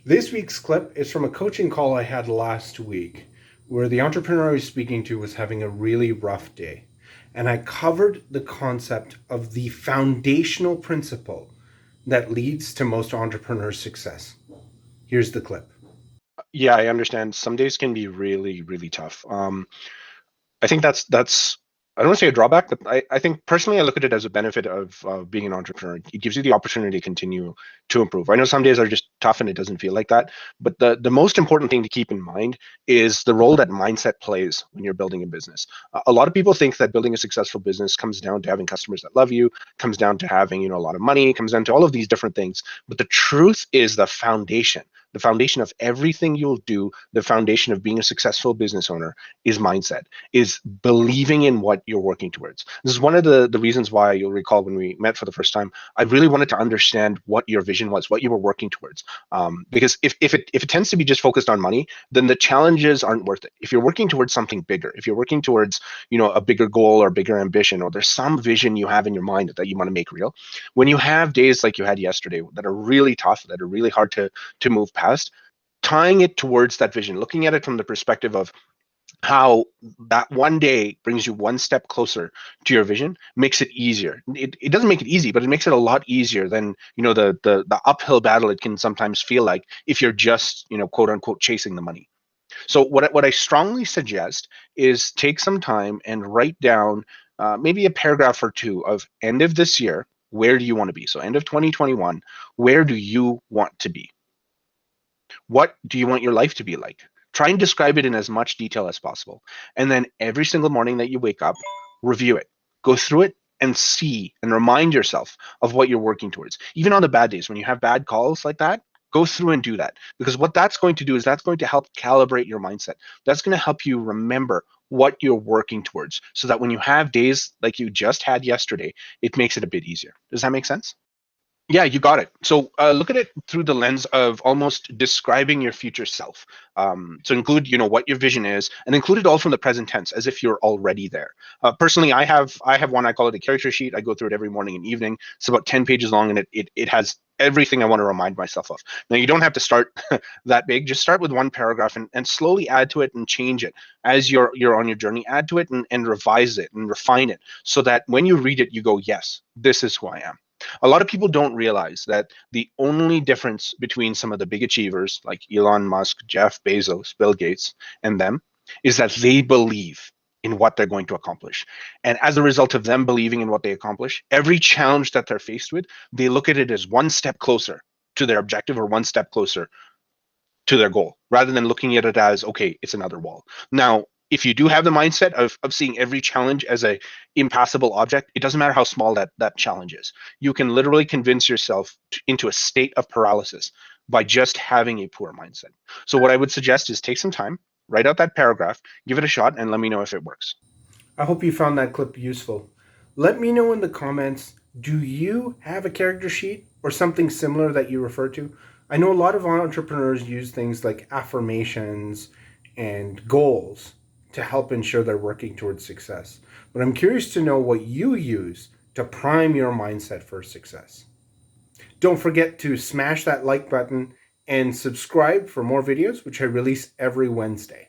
This week's clip is from a coaching call I had last week where the entrepreneur I was speaking to was having a really rough day. And I covered the concept of the foundational principle that leads to most entrepreneurs' success. Here's the clip. Yeah, I understand. Some days can be really, really tough. I think that's I don't want to say a drawback, but I think personally I look at it as a benefit of being an entrepreneur. It gives you the opportunity to continue to improve. I know some days are just tough and it doesn't feel like that, but the most important thing to keep in mind is the role that mindset plays when you're building a business. A lot of people think that building a successful business comes down to having customers that love you, comes down to having a lot of money, comes down to all of these different things. But the truth is the foundation of everything you'll do, the foundation of being a successful business owner is mindset, is believing in what you're working towards. This is one of the reasons why you'll recall when we met for the first time, I really wanted to understand what your vision was, what you were working towards. Because if it tends to be just focused on money, then the challenges aren't worth it. If you're working towards something bigger, if you're working towards a bigger goal or bigger ambition, or there's some vision you have in your mind that you want to make real, when you have days like you had yesterday that are really tough, that are really hard to move past, tying it towards that vision, looking at it from the perspective of how that one day brings you one step closer to your vision makes it easier. It doesn't make it easy, but it makes it a lot easier than the uphill battle it can sometimes feel like if you're just quote unquote chasing the money. So what I strongly suggest is take some time and write down maybe a paragraph or two of end of this year, where do you want to be? So end of 2021, where do you want to be? What do you want your life to be like? Try and describe it in as much detail as possible. And then every single morning that you wake up, review it, go through it and see and remind yourself of what you're working towards. Even on the bad days, when you have bad calls like that, go through and do that. Because what that's going to do is that's going to help calibrate your mindset. That's going to help you remember what you're working towards so that when you have days like you just had yesterday, it makes it a bit easier. Does that make sense? Yeah, you got it. So look at it through the lens of almost describing your future self. So include, what your vision is, and include it all from the present tense, as if you're already there. Personally, I have one. I call it a character sheet. I go through it every morning and evening. It's about 10 pages long, and it has everything I want to remind myself of. Now, you don't have to start that big. Just start with one paragraph and slowly add to it and change it as you're on your journey. Add to it and revise it and refine it so that when you read it, you go, yes, this is who I am. A lot of people don't realize that the only difference between some of the big achievers like Elon Musk, Jeff Bezos, Bill Gates, and them is that they believe in what they're going to accomplish. And as a result of them believing in what they accomplish, every challenge that they're faced with, they look at it as one step closer to their objective or one step closer to their goal rather than looking at it as, okay, it's another wall. Now, if you do have the mindset of seeing every challenge as a impassable object, it doesn't matter how small that challenge is. You can literally convince yourself into a state of paralysis by just having a poor mindset. So what I would suggest is take some time, write out that paragraph, give it a shot, and let me know if it works. I hope you found that clip useful. Let me know in the comments, do you have a character sheet or something similar that you refer to? I know a lot of entrepreneurs use things like affirmations and goals to help ensure they're working towards success. But I'm curious to know what you use to prime your mindset for success. Don't forget to smash that like button and subscribe for more videos, which I release every Wednesday.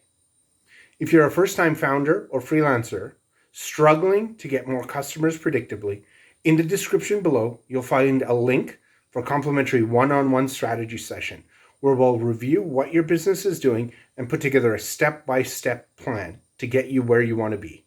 If you're a first time founder or freelancer struggling to get more customers predictably, in the description below, you'll find a link for a complimentary one on one strategy session where we'll review what your business is doing and put together a step by step plan to get you where you want to be.